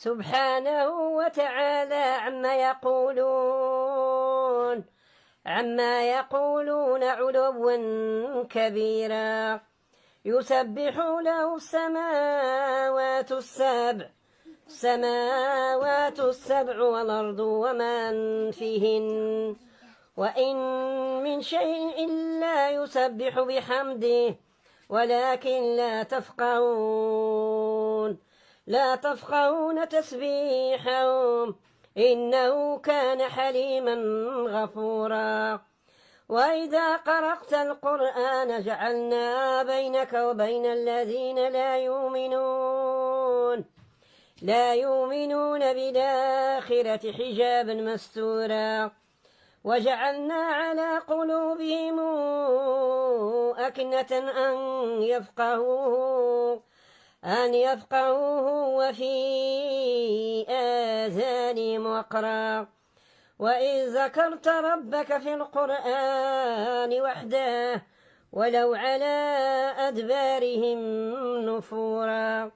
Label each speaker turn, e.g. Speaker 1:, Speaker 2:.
Speaker 1: سبحانه وتعالى عما يقولون علوا كبيرا. يسبح له السماوات السبع والأرض ومن فيهن وإن من شيء إلا يسبح بحمده ولكن لا تفقهون تسبيحهم إنه كان حليما غفورا. وإذا قرأت القرآن جعلنا بينك وبين الذين لا يؤمنون بالآخرة حجابا مستورا. وجعلنا على قلوبهم أكنة أن يفقهوه وفي آذانهم وقرا. وإذ ذكرت ربك في القرآن وحده ولو على أدبارهم نفورا.